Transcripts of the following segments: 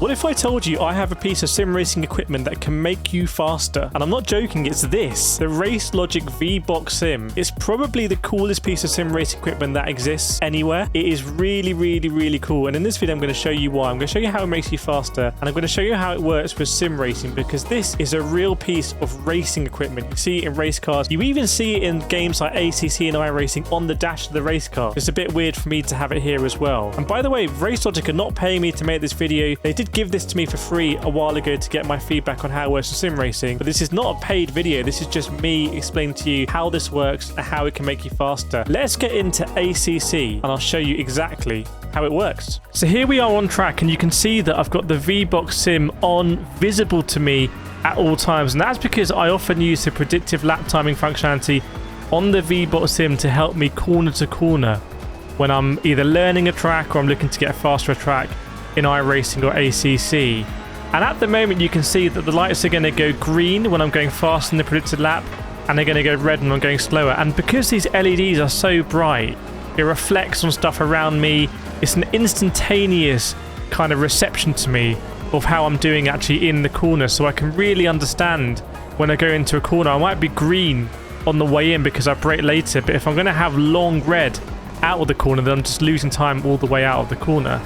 What if I told you I have a piece of sim racing equipment that can make you faster? And I'm not joking, it's this, the RaceLogic vbox sim. It's probably the coolest piece of sim racing equipment that exists anywhere. It is really cool, and in this video I'm going to show you why. I'm going to show you how it makes you faster, and I'm going to show you how it works with sim racing, because this is a real piece of racing equipment. You see it in race cars, you even see it in games like ACC and iRacing on the dash of the race car. It's a bit weird for me to have it here as well. And by the way, RaceLogic are not paying me to make this video. They did give this to me for free a while ago to get my feedback on how it works in sim racing, but this is not a paid video. This is just me explaining to you how this works and how it can make you faster. Let's get into ACC and I'll show you exactly how it works. So here we are on track, and you can see that I've got the vbox sim on, visible to me at all times, and that's because I often use the predictive lap timing functionality on the vbox sim to help me corner to corner when I'm either learning a track or I'm looking to get a faster track in iRacing or ACC. And at the moment you can see that the lights are going to go green when I'm going fast in the predicted lap, and they're going to go red when I'm going slower. And because these LEDs are so bright, it reflects on stuff around me. It's an instantaneous kind of reception to me of how I'm doing actually in the corner, so I can really understand when I go into a corner. I might be green on the way in because I brake later, but if I'm going to have long red out of the corner, then I'm just losing time all the way out of the corner.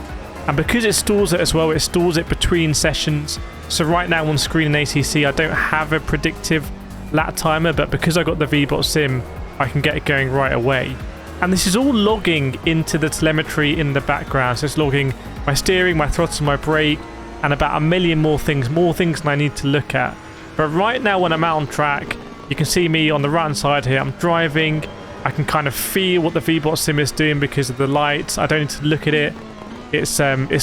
And because it stores it as well, it stores it between sessions. So right now on screen in ACC I don't have a predictive lap timer, but because I got the vbox sim I can get it going right away. And this is all logging into the telemetry in the background, so it's logging my steering, my throttle, my brake, and about a million more things than I need to look at. But right now when I'm out on track, you can see me on the right hand side here. I'm driving. I can kind of feel what the vbox sim is doing because of the lights. I don't need to look at it. It's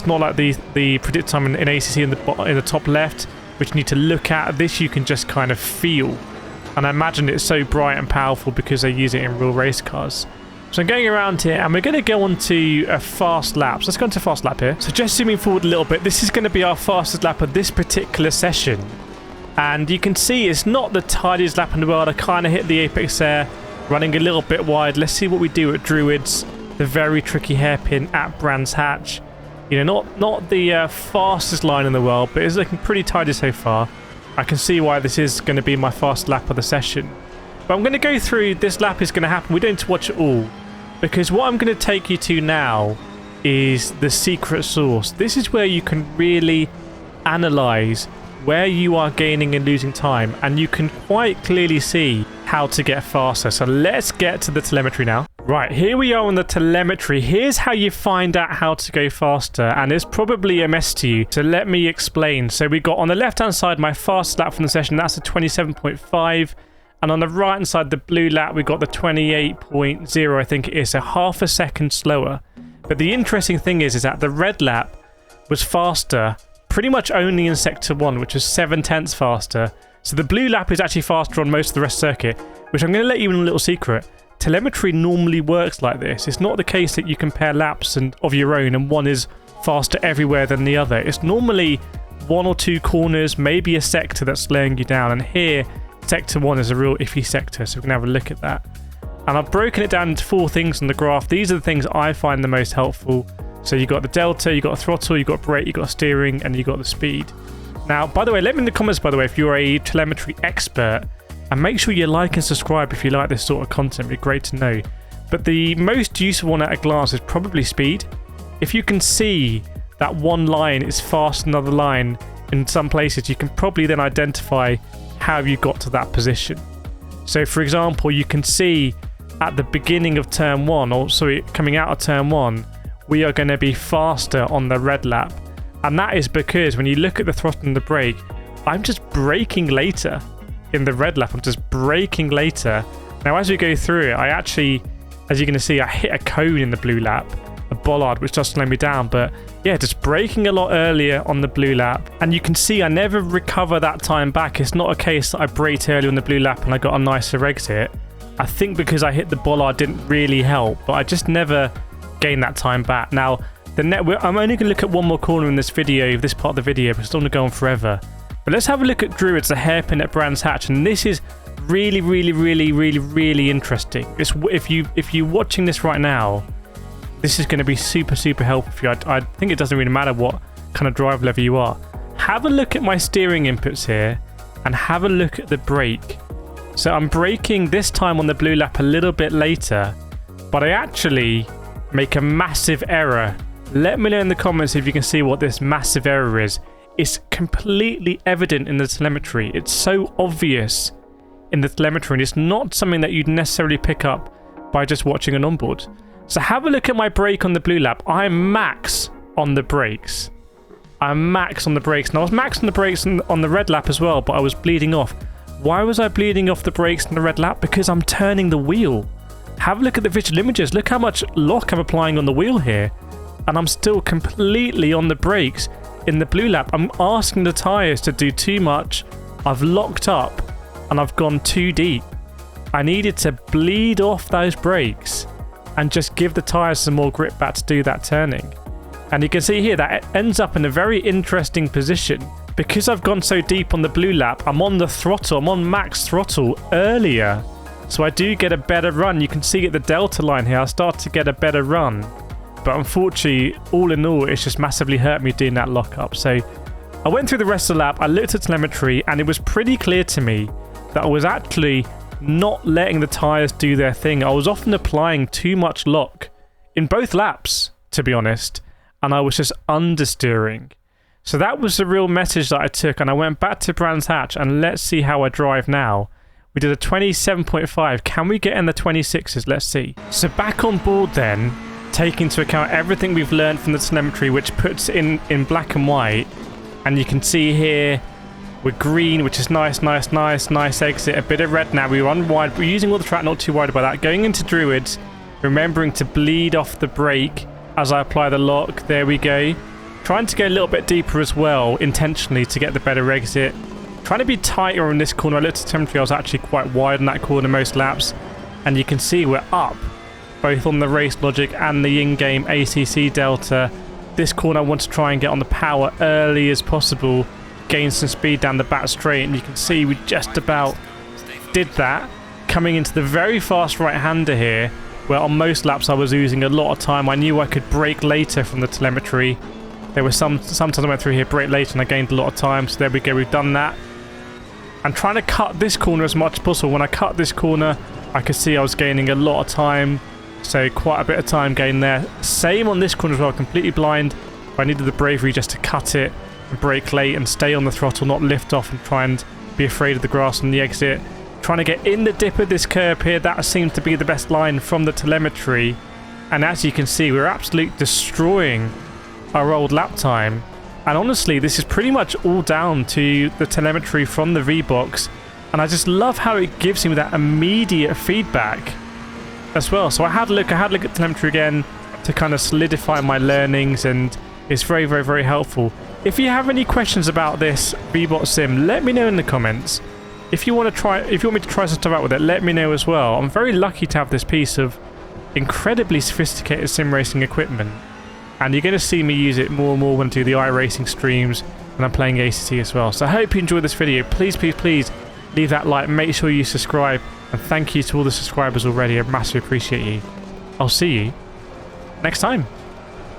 not like the predict time in ACC in the top left, which you need to look at. This you can just kind of feel, and I imagine it's so bright and powerful because they use it in real race cars. So I'm going around here, and we're going to go on to a fast lap. So let's go into a fast lap here. So just zooming forward a little bit, this is going to be our fastest lap of this particular session. And you can see it's not the tidiest lap in the world. I kind of hit the apex there, running a little bit wide. Let's see what we do at Druids, the very tricky hairpin at Brands Hatch. You know, not the fastest line in the world, but it's looking pretty tidy so far. I can see why this is going to be my fast lap of the session. But I'm going to go through, this lap is going to happen. We don't need to watch it all, because what I'm going to take you to now is the secret sauce. This is where you can really analyze where you are gaining and losing time, and you can quite clearly see how to get faster. So let's get to the telemetry now. Right, here we are on the telemetry. Here's how you find out how to go faster, and it's probably a mess to you, so let me explain. So we got on the left hand side my fast lap from the session, that's a 27.5, and on the right hand side the blue lap we got the 28.0, I think it is, so half a second slower. But the interesting thing is that the red lap was faster pretty much only in sector 1, which was 7/10 faster. So the blue lap is actually faster on most of the rest of the circuit, which I'm going to let you in a little secret. Telemetry normally works like this. It's not the case that you compare laps of your own and one is faster everywhere than the other. It's normally one or two corners, maybe a sector that's slowing you down. And here, sector 1 is a real iffy sector, so we can have a look at that. And I've broken it down into 4 things on the graph. These are the things I find the most helpful. So you got the delta, you got a throttle, you got brake, you got steering, and you got the speed. Now, by the way, let me in the comments, by the way, if you're a telemetry expert, and make sure you like and subscribe if you like this sort of content. It'd be great to know. But the most useful one at a glance is probably speed. If you can see that one line is faster than another line in some places, you can probably then identify how you got to that position. So, for example, you can see at the beginning of turn 1, or sorry, coming out of turn 1, we are going to be faster on the red lap. And that is because when you look at the throttle and the brake, I'm just braking later. In the red lap, I'm just braking later. Now, as we go through it, I actually, as you're going to see, I hit a cone in the blue lap, a bollard, which does slow me down. But yeah, just braking a lot earlier on the blue lap. And you can see I never recover that time back. It's not a case that I braked early on the blue lap and I got a nicer exit. I think because I hit the bollard didn't really help, but I just never gained that time back. Now, I'm only going to look at one more corner in this video, this part of the video, because it's not going to go on forever. But let's have a look at Druids, the hairpin at Brands Hatch, and this is really interesting. If you're watching this right now, this is going to be super helpful for you. I think it doesn't really matter what kind of drive level you are. Have a look at my steering inputs here and have a look at the brake. So I'm braking this time on the blue lap a little bit later, but I actually make a massive error. Let me know in the comments if you can see what this massive error is. It's completely evident in the telemetry. It's so obvious in the telemetry, and it's not something that you'd necessarily pick up by just watching an onboard. So have a look at my brake on the blue lap. I'm max on the brakes. I'm max on the brakes. And I was max on the brakes on the red lap as well, but I was bleeding off. Why was I bleeding off the brakes on the red lap? Because I'm turning the wheel. Have a look at the visual images. Look how much lock I'm applying on the wheel here. And I'm still completely on the brakes in the blue lap. I'm asking the tyres to do too much. I've locked up and I've gone too deep. I needed to bleed off those brakes and just give the tyres some more grip back to do that turning. And you can see here that it ends up in a very interesting position. Because I've gone so deep on the blue lap, I'm on the throttle, I'm on max throttle earlier. So I do get a better run. You can see at the delta line here, I start to get a better run. But unfortunately, all in all, it's just massively hurt me doing that lockup. So I went through the rest of the lap, I looked at telemetry, and it was pretty clear to me that I was actually not letting the tyres do their thing. I was often applying too much lock in both laps, to be honest, and I was just understeering. So that was the real message that I took, and I went back to Brands Hatch, and let's see how I drive now. We did a 27.5. Can we get in the 26s? Let's see. So back on board then, taking into account everything we've learned from the telemetry, which puts in black and white, and you can see here we're green, which is nice exit. A bit of red now. We run wide. We're using all the track, not too worried about that. Going into Druids, remembering to bleed off the brake as I apply the lock. There we go. Trying to go a little bit deeper as well, intentionally, to get the better exit. Trying to be tighter on this corner. I looked at telemetry, I was actually quite wide on that corner most laps. And you can see we're up, both on the RaceLogic and the in-game ACC Delta. This corner I want to try and get on the power early as possible. Gain some speed down the back straight, and you can see we just about did that. Coming into the very fast right-hander here, where on most laps I was losing a lot of time. I knew I could brake later from the telemetry. There were sometimes I went through here, brake later, and I gained a lot of time. So there we go, we've done that. I'm trying to cut this corner as much as possible. When I cut this corner, I could see I was gaining a lot of time. So quite a bit of time gained there. Same on this corner as well, completely blind. I needed the bravery just to cut it and brake late and stay on the throttle, not lift off and try and be afraid of the grass on the exit. Trying to get in the dip of this curb here, that seems to be the best line from the telemetry. And as you can see, we're absolutely destroying our old lap time. And honestly, this is pretty much all down to the telemetry from the vbox. And I just love how it gives me that immediate feedback as well. So I had a look at telemetry again to kind of solidify my learnings, and it's very helpful. If you have any questions about this vbox sim, let me know in the comments. If you want me to try some stuff out with it, let me know as well. I'm very lucky to have this piece of incredibly sophisticated sim racing equipment, and you're going to see me use it more and more when I do the iRacing streams, and I'm playing ACC as well. So I hope you enjoyed this video. Please leave that like, make sure you subscribe, and thank you to all the subscribers already. I massively appreciate you. I'll see you next time.